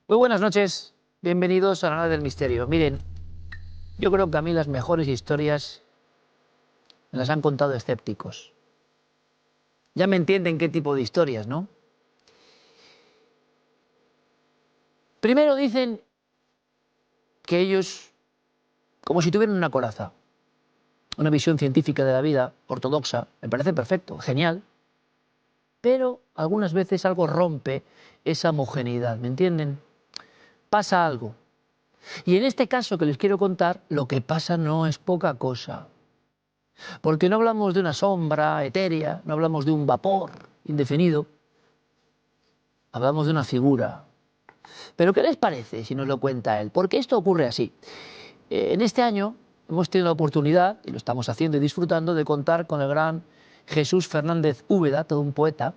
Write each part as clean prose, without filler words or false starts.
Muy buenas noches, bienvenidos a la Nave del Misterio. Miren, yo creo que a mí las mejores historias me las han contado escépticos. Ya me entienden qué tipo de historias, ¿no? Primero dicen que ellos, como si tuvieran una coraza, una visión científica de la vida, ortodoxa, me parece perfecto, genial, pero algunas veces algo rompe esa homogeneidad, ¿me entienden? Pasa algo. Y en este caso que les quiero contar, lo que pasa no es poca cosa. Porque no hablamos de una sombra etérea, no hablamos de un vapor indefinido, hablamos de una figura. Pero ¿qué les parece si nos lo cuenta él? Porque esto ocurre así. En este año hemos tenido la oportunidad, y lo estamos haciendo y disfrutando, de contar con el gran Jesús Fernández Úbeda, todo un poeta,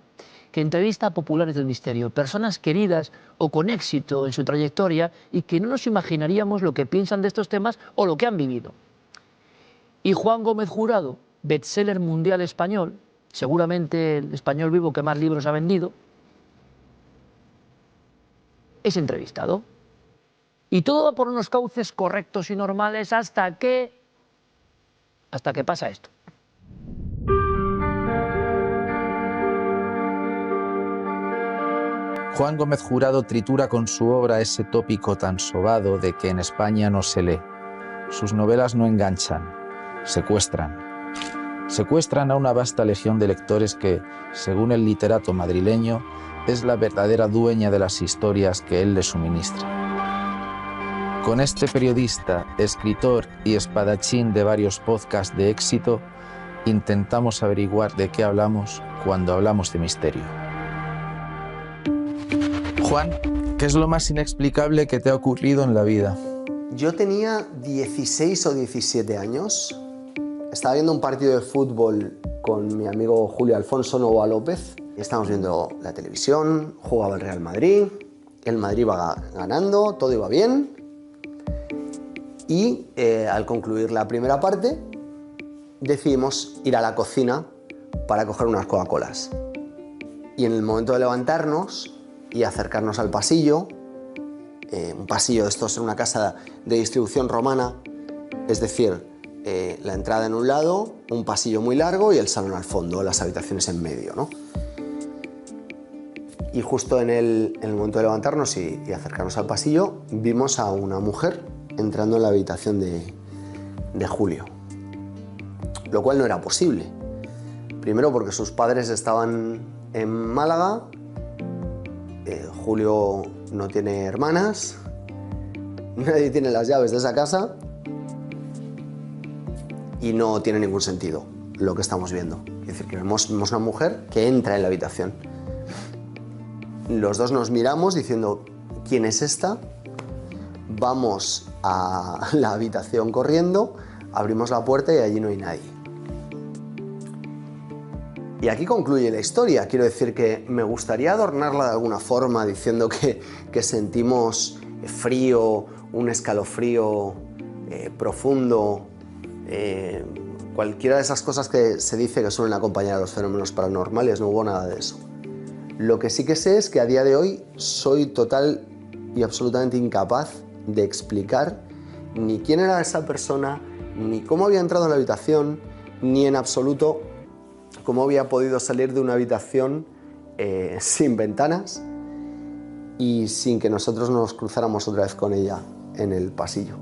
que entrevista a populares del misterio, personas queridas o con éxito en su trayectoria y que no nos imaginaríamos lo que piensan de estos temas o lo que han vivido. Y Juan Gómez Jurado, bestseller mundial español, seguramente el español vivo que más libros ha vendido, es entrevistado. Y todo va por unos cauces correctos y normales hasta que pasa esto. Juan Gómez Jurado tritura con su obra ese tópico tan sobado de que en España no se lee. Sus novelas no enganchan, secuestran. Secuestran a una vasta legión de lectores que, según el literato madrileño, es la verdadera dueña de las historias que él le suministra. Con este periodista, escritor y espadachín de varios podcasts de éxito, intentamos averiguar de qué hablamos cuando hablamos de misterio. Juan, ¿qué es lo más inexplicable que te ha ocurrido en la vida? Yo tenía 16 o 17 años. Estaba viendo un partido de fútbol con mi amigo Julio Alfonso Novoa López. Estábamos viendo la televisión, jugaba el Real Madrid, el Madrid iba ganando, todo iba bien. Y al concluir la primera parte, decidimos ir a la cocina para coger unas Coca-Colas. Y en el momento de levantarnos y acercarnos al pasillo, un pasillo de estos en una casa de distribución romana, es decir, la entrada en un lado, un pasillo muy largo y el salón al fondo, las habitaciones en medio, ¿no? Y justo en el momento de levantarnos y acercarnos al pasillo, vimos a una mujer entrando en la habitación de Julio, lo cual no era posible. Primero porque sus padres estaban en Málaga, Julio no tiene hermanas, nadie tiene las llaves de esa casa y no tiene ningún sentido lo que estamos viendo. Es decir, que vemos una mujer que entra en la habitación. Los dos nos miramos diciendo, ¿quién es esta? Vamos a la habitación corriendo, abrimos la puerta y allí no hay nadie. Y aquí concluye la historia. Quiero decir que me gustaría adornarla de alguna forma diciendo que sentimos frío, un escalofrío profundo, cualquiera de esas cosas que se dice que suelen acompañar a los fenómenos paranormales. No hubo nada de eso. Lo que sí que sé es que a día de hoy soy total y absolutamente incapaz de explicar ni quién era esa persona, ni cómo había entrado en la habitación, ni en absoluto cómo había podido salir de una habitación sin ventanas y sin que nosotros nos cruzáramos otra vez con ella en el pasillo.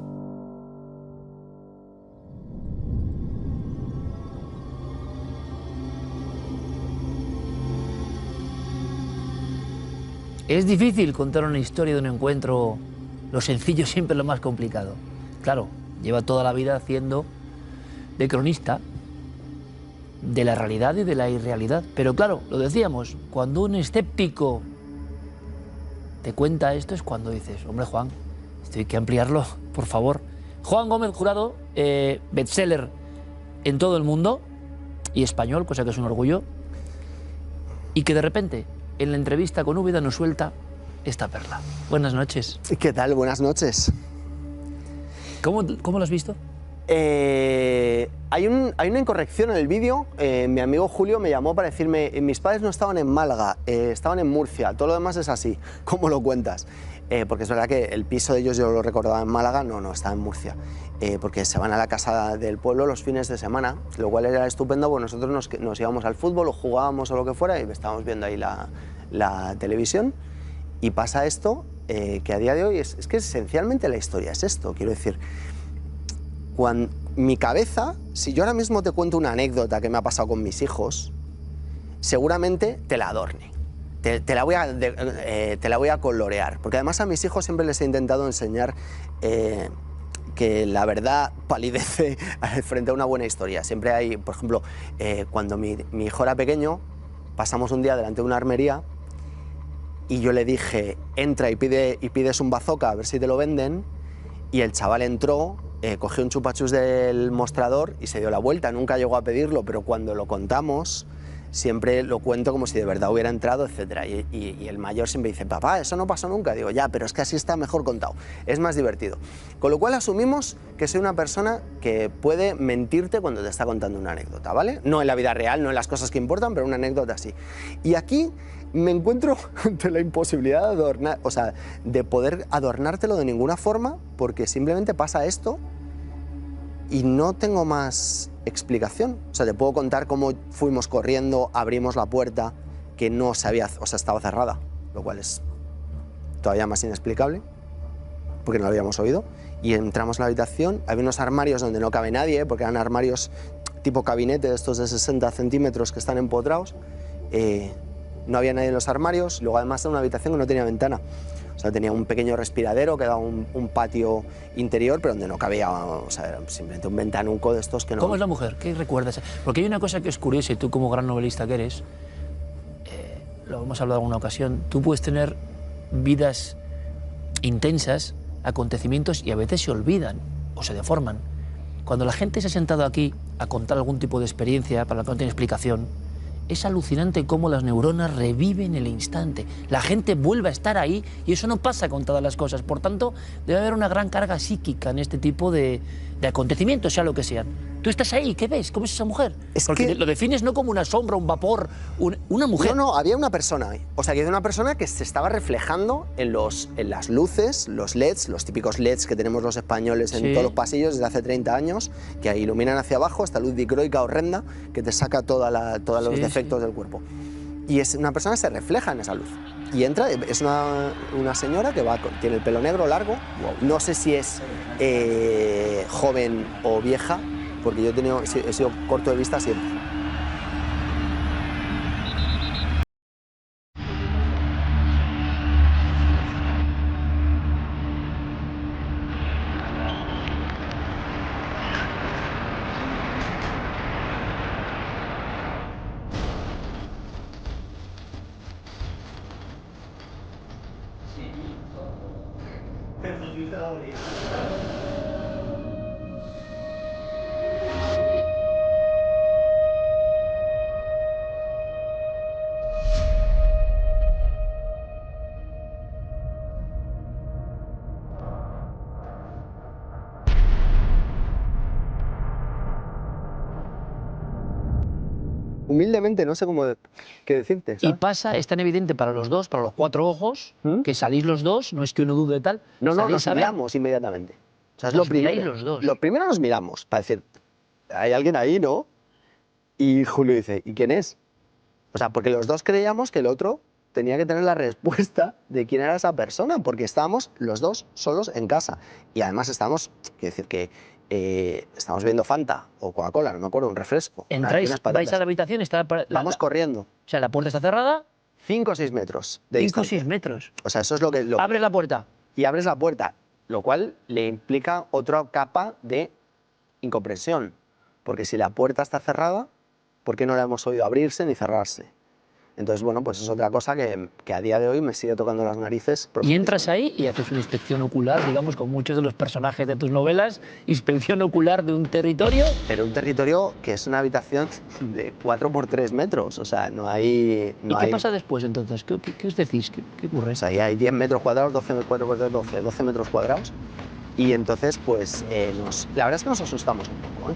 Es difícil contar una historia de un encuentro, lo sencillo siempre es lo más complicado. Claro, lleva toda la vida haciendo de cronista de la realidad y de la irrealidad. Pero claro, lo decíamos, cuando un escéptico te cuenta esto es cuando dices, hombre Juan, esto hay que ampliarlo, por favor. Juan Gómez Jurado, bestseller en todo el mundo y español, cosa que es un orgullo, y que de repente en la entrevista con Úbeda nos suelta esta perla. Buenas noches. ¿Qué tal? Buenas noches. ¿Cómo lo has visto? Hay una incorrección en el vídeo. Mi amigo Julio me llamó para decirme: mis padres no estaban en Málaga, estaban en Murcia. Todo lo demás es así. ¿Cómo lo cuentas? Porque es verdad que el piso de ellos yo lo recordaba en Málaga, no, estaba en Murcia. Porque se van a la casa del pueblo los fines de semana, lo cual era estupendo, porque nosotros nos íbamos al fútbol o jugábamos o lo que fuera y estábamos viendo ahí la televisión. Y pasa esto, que a día de hoy es que esencialmente la historia es esto. Quiero decir, mi cabeza, si yo ahora mismo te cuento una anécdota que me ha pasado con mis hijos, seguramente te la adorne. Te la voy a colorear, porque además a mis hijos siempre les he intentado enseñar que la verdad palidece frente a una buena historia. Siempre hay, por ejemplo, cuando mi hijo era pequeño, pasamos un día delante de una armería y yo le dije: entra y pides un bazooka a ver si te lo venden, y el chaval entró, cogió un chupachus del mostrador y se dio la vuelta. Nunca llegó a pedirlo, pero cuando lo contamos siempre lo cuento como si de verdad hubiera entrado, etc. Y el mayor siempre dice: papá, eso no pasó nunca. Digo: ya, pero es que así está mejor contado, es más divertido. Con lo cual asumimos que soy una persona que puede mentirte cuando te está contando una anécdota, ¿vale? No en la vida real, no en las cosas que importan, pero una anécdota así. Y aquí me encuentro ante la imposibilidad de poder adornártelo de ninguna forma, porque simplemente pasa esto y no tengo más explicación. O sea, te puedo contar cómo fuimos corriendo, abrimos la puerta, que no estaba cerrada, lo cual es todavía más inexplicable, porque no lo habíamos oído. Y entramos en la habitación, había unos armarios donde no cabe nadie, porque eran armarios tipo gabinete, de estos de 60 centímetros que están empotrados. No había nadie en los armarios. Luego además era una habitación que no tenía ventana. O sea, tenía un pequeño respiradero que daba un patio interior, pero donde no cabía, o sea, era simplemente un ventanuco de estos que no... ¿Cómo es la mujer? ¿Qué recuerdas? Porque hay una cosa que es curiosa, y tú como gran novelista que eres, lo hemos hablado en alguna ocasión, tú puedes tener vidas intensas, acontecimientos, y a veces se olvidan o se deforman. Cuando la gente se ha sentado aquí a contar algún tipo de experiencia para la que no tiene explicación, es alucinante cómo las neuronas reviven el instante. La gente vuelve a estar ahí y eso no pasa con todas las cosas. Por tanto, debe haber una gran carga psíquica en este tipo de acontecimientos, sea lo que sean. Tú estás ahí, ¿qué ves? ¿Cómo es esa mujer? Porque lo defines no como una sombra, un vapor, una mujer. No, había una persona ahí. O sea, que había una persona que se estaba reflejando en las luces, los LEDs, los típicos LEDs que tenemos los españoles en todos los pasillos desde hace 30 años, que iluminan hacia abajo, esta luz dicroica horrenda que te saca todos los defectos del cuerpo. Y es una persona que se refleja en esa luz. Y entra, es una señora que tiene el pelo negro largo, no sé si es joven o vieja, porque yo he sido corto de vista siempre. Humildemente no sé qué decirte, ¿sabes? Y pasa, es tan evidente para los dos, para los cuatro ojos, que salís los dos, no es que uno dude tal. No, nos miramos inmediatamente. O sea, es lo primero. Los dos. Lo primero nos miramos para decir: hay alguien ahí, ¿no? Y Julio dice: ¿y quién es? O sea, porque los dos creíamos que el otro tenía que tener la respuesta de quién era esa persona, porque estábamos los dos solos en casa. Y además estábamos, quiero decir que estamos bebiendo Fanta o Coca-Cola, no me acuerdo, un refresco. Entráis, vais a la habitación, vamos corriendo. O sea, la puerta está cerrada. 5 o 6 metros de 5 o distancia. 6 metros. O sea, eso es lo que... Abres la puerta. Y abres la puerta, lo cual le implica otra capa de incomprensión. Porque si la puerta está cerrada, ¿por qué no la hemos oído abrirse ni cerrarse? Entonces, bueno, pues es otra cosa que a día de hoy me sigue tocando las narices. Y entras ahí y haces una inspección ocular, digamos, con muchos de los personajes de tus novelas, inspección ocular de un territorio. Pero un territorio que es una habitación de 4 por 3 metros, o sea, no hay... ¿Y qué pasa después, entonces? ¿Qué os decís? ¿Qué ocurre? Pues ahí hay 10 metros cuadrados, 12 metros cuadrados, 12 metros cuadrados, Y entonces, pues, la verdad es que nos asustamos un poco, ¿eh?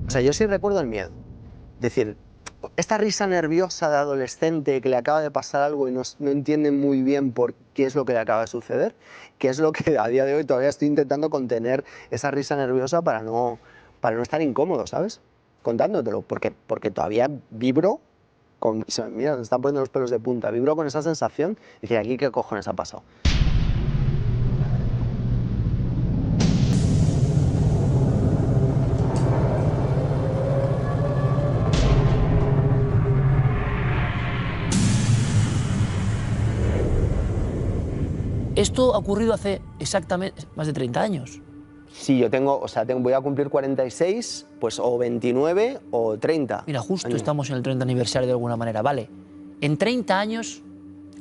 O sea, yo sí recuerdo el miedo. Es decir, esta risa nerviosa de adolescente que le acaba de pasar algo y no entiende muy bien por qué es lo que le acaba de suceder, que es lo que a día de hoy todavía estoy intentando contener esa risa nerviosa para no estar incómodo, ¿sabes? Contándotelo, porque todavía vibro con... Mira, me están poniendo los pelos de punta. Vibro con esa sensación de decir, ¿aquí qué cojones ha pasado? Esto ha ocurrido hace exactamente más de 30 años. Sí, yo voy a cumplir 46, pues o 29 o 30. Mira, justo años. estamos en el 30 aniversario de alguna manera, vale. En 30 años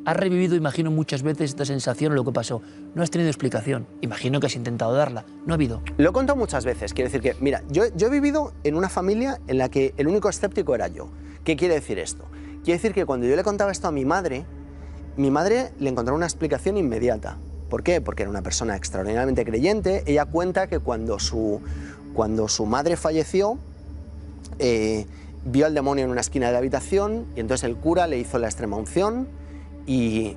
has revivido, imagino, muchas veces esta sensación o lo que pasó. No has tenido explicación. Imagino que has intentado darla. No ha habido. Lo he contado muchas veces. Quiero decir que, mira, yo he vivido en una familia en la que el único escéptico era yo. ¿Qué quiere decir esto? Quiere decir que cuando yo le contaba esto a mi madre le encontraba una explicación inmediata. ¿Por qué? Porque era una persona extraordinariamente creyente. Ella cuenta que cuando su madre falleció, vio al demonio en una esquina de la habitación y entonces el cura le hizo la extrema unción y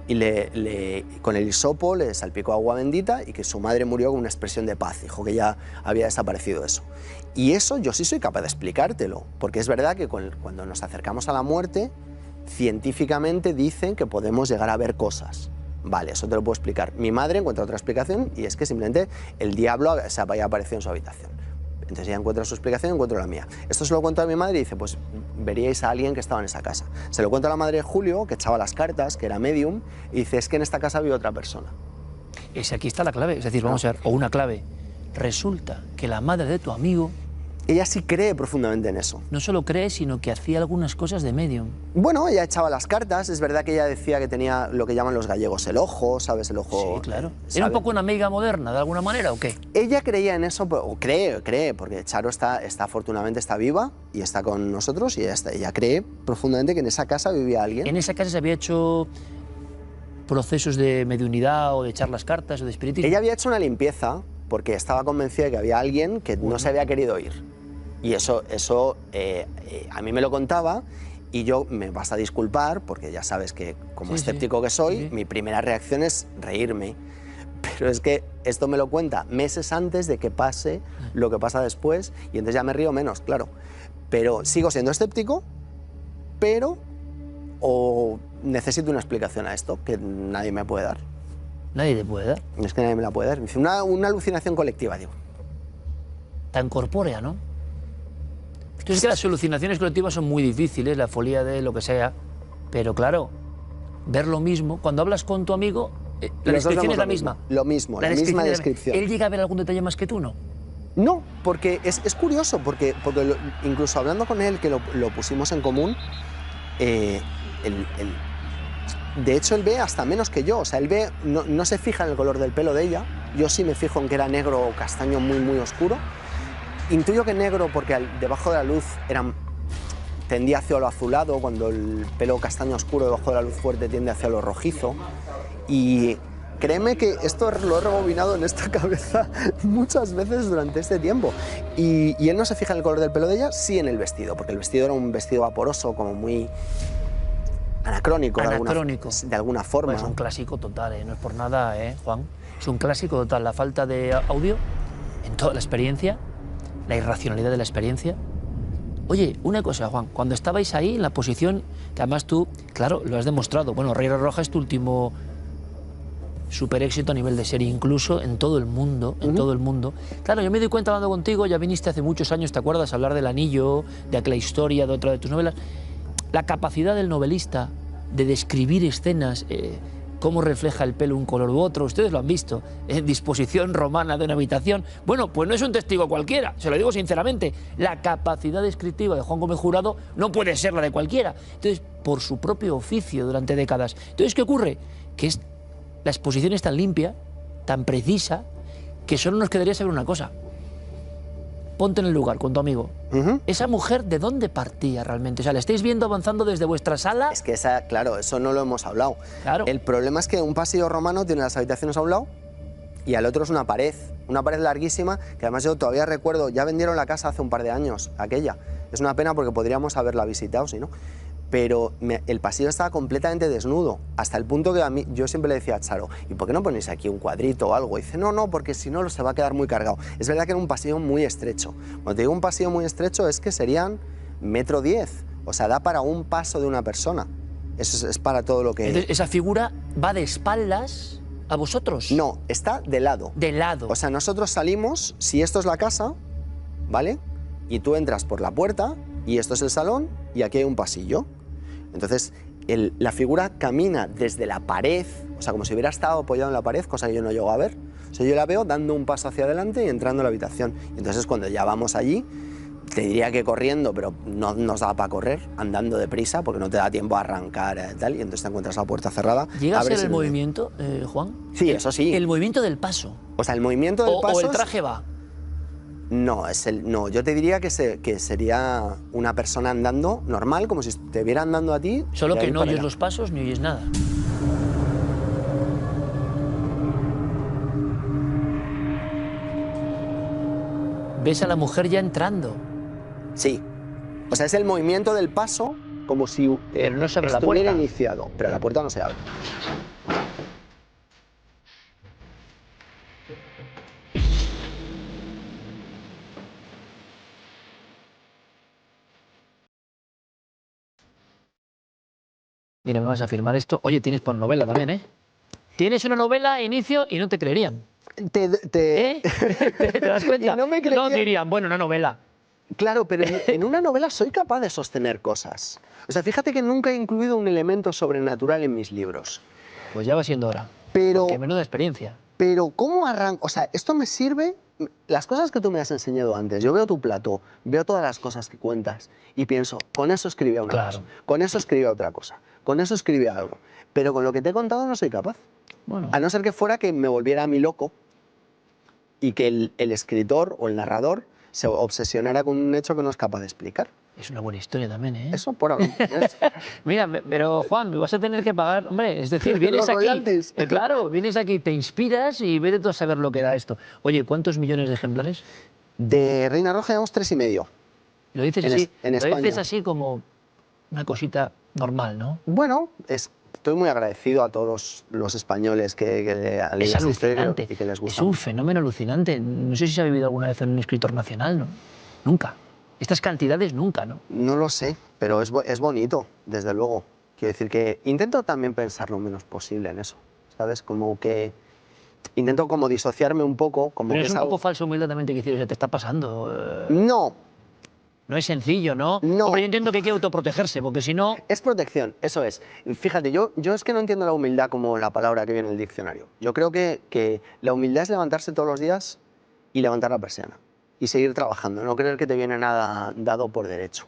con el hisopo le salpicó agua bendita y que su madre murió con una expresión de paz. Dijo que ya había desaparecido eso. Y eso yo sí soy capaz de explicártelo, porque es verdad que cuando nos acercamos a la muerte, científicamente dicen que podemos llegar a ver cosas. Vale, eso te lo puedo explicar. Mi madre encuentra otra explicación y es que simplemente el diablo se había aparecido en su habitación. Entonces ella encuentra su explicación y encuentro la mía. Esto se lo cuento a mi madre y dice, pues veríais a alguien que estaba en esa casa. Se lo cuento a la madre de Julio, que echaba las cartas, que era medium, y dice, es que en esta casa vive otra persona. Aquí está la clave, es decir, vamos a ver, o una clave. Resulta que la madre de tu amigo... Ella sí cree profundamente en eso. No solo cree, sino que hacía algunas cosas de medium. Bueno, ella echaba las cartas, es verdad que ella decía que tenía lo que llaman los gallegos el ojo, ¿sabes? El ojo... Sí, claro. ¿sabe? ¿Era un poco una amiga moderna, de alguna manera, o qué? Ella creía en eso, o cree, porque Charo afortunadamente está viva y está con nosotros y ella cree profundamente que en esa casa vivía alguien. ¿En esa casa se había hecho procesos de mediunidad o de echar las cartas o de espiritismo? Ella había hecho una limpieza porque estaba convencida de que había alguien que no se había querido ir. Y eso a mí me lo contaba y yo me vas a disculpar porque ya sabes que como escéptico que soy, mi primera reacción es reírme. Pero es que esto me lo cuenta meses antes de que pase lo que pasa después y entonces ya me río menos, claro. Pero sigo siendo escéptico, pero necesito una explicación a esto que nadie me puede dar. ¿Nadie te puede dar? Es que nadie me la puede dar. Una alucinación colectiva, digo. Tan corpórea, ¿no? Entonces es que las alucinaciones colectivas son muy difíciles, la folía de lo que sea, pero claro, ver lo mismo, cuando hablas con tu amigo, la descripción es la misma. Lo mismo, la misma descripción. ¿Él llega a ver algún detalle más que tú, no? No, porque es curioso, porque incluso hablando con él, que lo pusimos en común, de hecho él ve hasta menos que yo, o sea, él ve, no se fija en el color del pelo de ella, yo sí me fijo en que era negro o castaño muy, muy oscuro. Intuyo que negro porque debajo de la luz tendía hacia lo azulado, cuando el pelo castaño oscuro debajo de la luz fuerte tiende hacia lo rojizo. Y créeme que esto lo he rebobinado en esta cabeza muchas veces durante este tiempo. Y él no se fija en el color del pelo de ella, sí en el vestido, porque el vestido era un vestido vaporoso, como muy anacrónico. De alguna forma. Pues es un clásico total, no es por nada, Juan. Es un clásico total, la falta de audio en toda la experiencia. La irracionalidad de la experiencia. Oye, una cosa, Juan, cuando estabais ahí en la posición, que además tú, claro, lo has demostrado, bueno, Reina Roja es tu último super éxito a nivel de serie, incluso en todo el mundo, todo el mundo. Claro, yo me doy cuenta hablando contigo, ya viniste hace muchos años, ¿te acuerdas? A hablar del Anillo, de aquella historia, de otra de tus novelas. La capacidad del novelista de describir escenas cómo refleja el pelo un color u otro, ustedes lo han visto, en disposición romana de una habitación. Bueno, pues no es un testigo cualquiera, se lo digo sinceramente, la capacidad descriptiva de Juan Gómez Jurado no puede ser la de cualquiera. Entonces, por su propio oficio durante décadas. Entonces, ¿qué ocurre? Que la exposición es tan limpia, tan precisa, que solo nos quedaría saber una cosa. Ponte en el lugar con tu amigo. ¿Esa mujer de dónde partía realmente? O sea, ¿la estáis viendo avanzando desde vuestra sala? Es que claro, eso no lo hemos hablado. Claro. El problema es que un pasillo romano tiene las habitaciones a un lado y al otro es una pared larguísima, que además yo todavía recuerdo, ya vendieron la casa hace un par de años, aquella. Es una pena porque podríamos haberla visitado, si no. Pero el pasillo estaba completamente desnudo, hasta el punto que yo siempre le decía a Charo, ¿y por qué no ponéis aquí un cuadrito o algo? Y dice, no, porque si no se va a quedar muy cargado. Es verdad que era un pasillo muy estrecho. Cuando te digo un pasillo muy estrecho es que serían 1,10 m, o sea, da para un paso de una persona. Eso es para todo lo que... Entonces, ¿esa figura va de espaldas a vosotros? No, está de lado. De lado. O sea, nosotros salimos, si esto es la casa, ¿vale? Y tú entras por la puerta y esto es el salón y aquí hay un pasillo. Entonces, la figura camina desde la pared, o sea, como si hubiera estado apoyado en la pared, cosa que yo no llego a ver. O sea, yo la veo dando un paso hacia adelante y entrando a la habitación. Entonces, cuando ya vamos allí, te diría que corriendo, pero no nos da para correr, andando deprisa, porque no te da tiempo a arrancar y tal, y entonces te encuentras la puerta cerrada. ¿Llega a ser el movimiento, Juan? Sí, eso sí. El movimiento del paso. O sea, el movimiento del paso... ¿O el traje va? No, no, yo te diría que sería una persona andando normal, como si te viera andando a ti. Solo que no oyes los pasos ni oyes nada. ¿Ves a la mujer ya entrando? Sí. O sea, es el movimiento del paso como si pero no se abre la estuviera puerta. iniciado, pero la puerta no se abre. Mira, me vas a firmar esto. Oye, tienes por novela también, ¿eh? Tienes una novela, inicio, y no te creerían. ¿Eh? ¿Te das cuenta? Y no me creían. No dirían, bueno, una novela. Claro, pero en una novela soy capaz de sostener cosas. O sea, fíjate que nunca he incluido un elemento sobrenatural en mis libros. Pues ya va siendo hora. Pero, Qué menuda experiencia. Pero, ¿cómo arranco? O sea, esto me sirve... Las cosas que tú me has enseñado antes, yo veo tu plató, veo todas las cosas que cuentas y pienso, con eso escribía una cosa, con eso escribía otra cosa, con eso escribía algo. Pero con lo que te he contado no soy capaz. Bueno. A no ser que fuera que me volviera a mí loco y que el escritor o el narrador se obsesionara con un hecho que no es capaz de explicar. Es una buena historia también, ¿eh? Eso por ahora. Mira, pero Juan, me vas a tener que pagar, hombre, es decir, vienes aquí, claro, vienes aquí, te inspiras y vete tú a saber lo que da esto. Oye, ¿cuántos millones de ejemplares? De Reina Roja llevamos 3,5. Lo dices en así, en lo España. dices así como una cosita normal, ¿no? Bueno, estoy muy agradecido a todos los españoles que han leído esta historia y que les gusta. Es un fenómeno alucinante. No sé si se ha vivido alguna vez en un escritor nacional, ¿no? Nunca. Estas cantidades nunca, ¿no? No lo sé, pero es bonito, desde luego. Quiero decir que intento también pensar lo menos posible en eso, ¿sabes? Como que intento como disociarme un poco. Como pero que es un poco falso humilde también te decir, o sea, te está pasando. No. No es sencillo, ¿no? No. Hombre, yo entiendo que hay que autoprotegerse, porque si no... Es protección, eso es. Fíjate, yo es que no entiendo la humildad como la palabra que viene en el diccionario. Yo creo que la humildad es levantarse todos los días y levantar la persiana. Y seguir trabajando, no creer que te viene nada dado por derecho.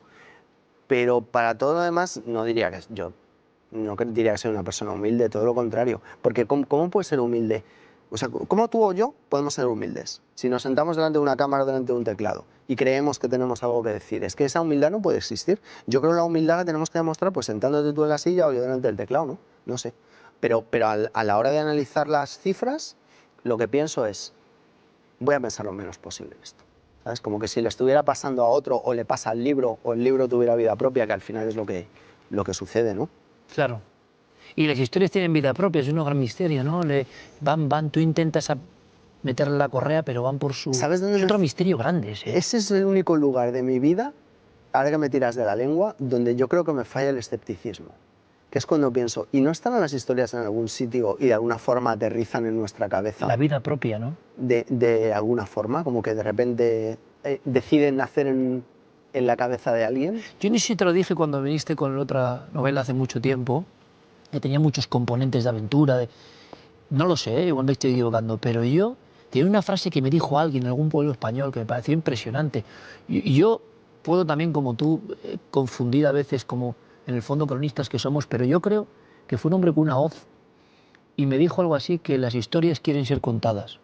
Pero para todo lo demás, no diría que soy una persona humilde, todo lo contrario. Porque ¿cómo puedes ser humilde? O sea, ¿cómo tú o yo podemos ser humildes? Si nos sentamos delante de una cámara o delante de un teclado y creemos que tenemos algo que decir, es que esa humildad no puede existir. Yo creo que la humildad la tenemos que demostrar pues sentándote tú en la silla o yo delante del teclado, ¿no? No sé. Pero a la hora de analizar las cifras, lo que pienso es, voy a pensar lo menos posible en esto. ¿Sabes? Como que si le estuviera pasando a otro o le pasa al libro o el libro tuviera vida propia, que al final es lo que sucede, ¿no? Claro. Y las historias tienen vida propia, es un gran misterio, ¿no? Tú intentas meterle la correa, pero van por su... ¿Sabes dónde es otro misterio grande ese. Ese es el único lugar de mi vida, ahora que me tiras de la lengua, donde yo creo que me falla el escepticismo. Que es cuando pienso, ¿y no están las historias en algún sitio y de alguna forma aterrizan en nuestra cabeza? La vida propia, ¿no? De alguna forma, como que de repente deciden nacer en la cabeza de alguien. Yo ni si te lo dije cuando viniste con la otra novela hace mucho tiempo, que tenía muchos componentes de aventura. No lo sé, igual me estoy equivocando, pero tiene una frase que me dijo alguien en algún pueblo español que me pareció impresionante. Y yo puedo también, como tú, confundir a veces como en el fondo cronistas que somos, pero yo creo que fue un hombre con una hoz y me dijo algo así, que las historias quieren ser contadas.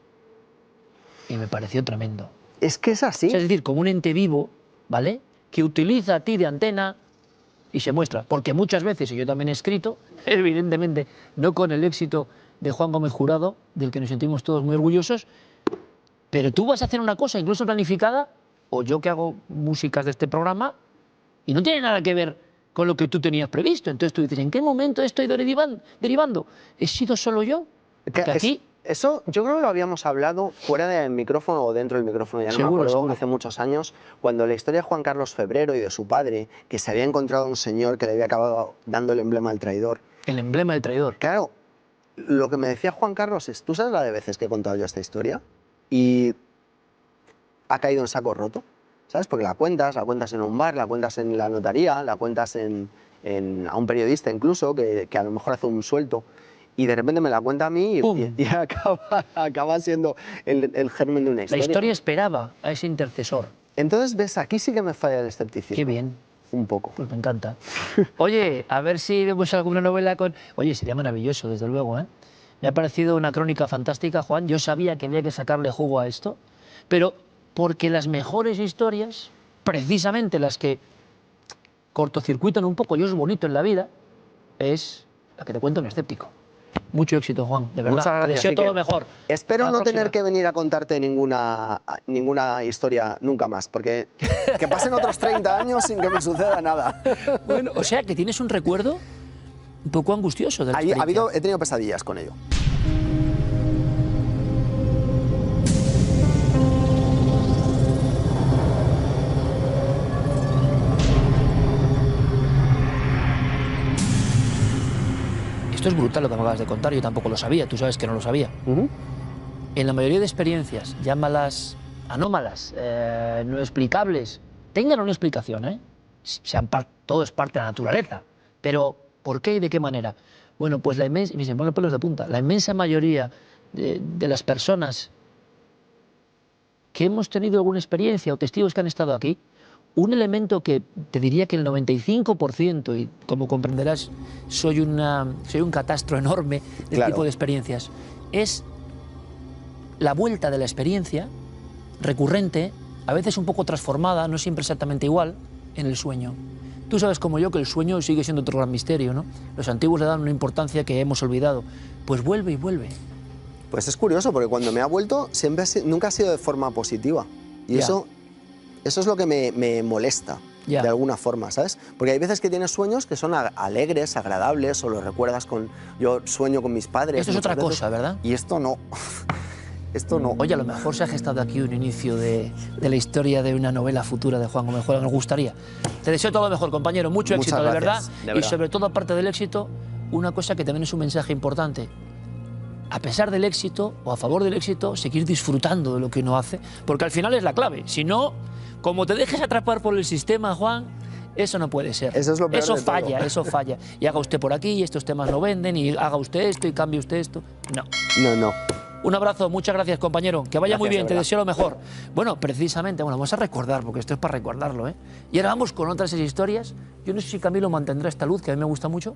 Y me pareció tremendo. Es que es así. O sea, es decir, como un ente vivo, ¿vale?, que utiliza a ti de antena y se muestra. Porque muchas veces, y yo también he escrito, evidentemente no con el éxito de Juan Gómez Jurado, del que nos sentimos todos muy orgullosos, pero tú vas a hacer una cosa incluso planificada, o yo que hago músicas de este programa, y no tiene nada que ver con lo que tú tenías previsto. Entonces tú dices, ¿en qué momento estoy derivando? ¿He sido solo yo? Porque aquí... Eso yo creo que lo habíamos hablado fuera del micrófono o dentro del micrófono, ya no me acuerdo, Seguro. hace muchos años, cuando la historia de Juan Carlos Febrero y de su padre, que se había encontrado un señor que le había acabado dando el emblema del traidor. El emblema del traidor. Claro, lo que me decía Juan Carlos es, ¿tú sabes la de veces que he contado yo esta historia? Y ha caído en saco roto, ¿sabes? Porque la cuentas en un bar, la cuentas en la notaría, la cuentas a un periodista incluso, que a lo mejor hace un suelto. Y de repente me la cuenta a mí y acaba siendo el germen de una historia. La historia esperaba a ese intercesor. Entonces, ves, aquí sí que me falla el escepticismo. Qué bien. Un poco. Pues me encanta. Oye, a ver si vemos alguna novela con... Oye, sería maravilloso, desde luego, ¿eh? Me ha parecido una crónica fantástica, Juan. Yo sabía que había que sacarle jugo a esto, pero porque las mejores historias, precisamente las que cortocircuitan un poco y es bonito en la vida, es la que te cuenta un escéptico. Mucho éxito, Juan, de verdad. Muchas gracias, Te deseo Quique. todo lo mejor. Espero Hasta la no tener próxima. que venir a contarte ninguna historia nunca más, porque que pasen otros 30 años sin que me suceda nada. Bueno, o sea, que tienes un recuerdo un poco angustioso de la experiencia. He tenido pesadillas con ello. Esto es brutal lo que me acabas de contar, yo tampoco lo sabía, tú sabes que no lo sabía. En la mayoría de experiencias, llámalas anómalas, no explicables, tengan una explicación, ¿eh? Todo es parte de la naturaleza, pero ¿por qué y de qué manera? Bueno, pues y se me ponen pelos de punta, la inmensa mayoría de las personas que hemos tenido alguna experiencia o testigos que han estado aquí, un elemento que te diría que el 95%, y como comprenderás, soy un catastro enorme del Claro. tipo de experiencias, es la vuelta de la experiencia recurrente, a veces un poco transformada, no siempre exactamente igual, en el sueño. Tú sabes como yo que el sueño sigue siendo otro gran misterio, ¿no? Los antiguos le dan una importancia que hemos olvidado. Pues vuelve y vuelve. Pues es curioso, porque cuando me ha vuelto, nunca ha sido de forma positiva. Y Ya. eso es lo que me molesta, Ya. de alguna forma, ¿sabes? Porque hay veces que tienes sueños que son alegres, agradables, o los recuerdas con... Yo sueño con mis padres. Esto es muchas otra veces, cosa, ¿verdad? Y esto no. Esto no. Oye, a lo mejor se ha gestado aquí un inicio de la historia de una novela futura de Juan Gómez Jurado, nos gustaría. Te deseo todo lo mejor, compañero, mucho Muchas éxito, de gracias, verdad. de Y verdad. sobre todo, aparte del éxito, una cosa que también es un mensaje importante. A pesar del éxito, o a favor del éxito, seguir disfrutando de lo que uno hace, porque al final es la clave. Si no, como te dejes atrapar por el sistema, Juan, eso no puede ser. Eso es lo peor de todo. Eso falla. Y haga usted por aquí, y estos temas no venden, y haga usted esto, y cambie usted esto. No. No. Un abrazo, muchas gracias, compañero. Que vaya muy Gracias, bien, de te verdad. deseo lo mejor. Bueno, precisamente, vamos a recordar, porque esto es para recordarlo, ¿eh? Y ahora vamos con otras historias. Yo no sé si Camilo mantendrá esta luz, que a mí me gusta mucho.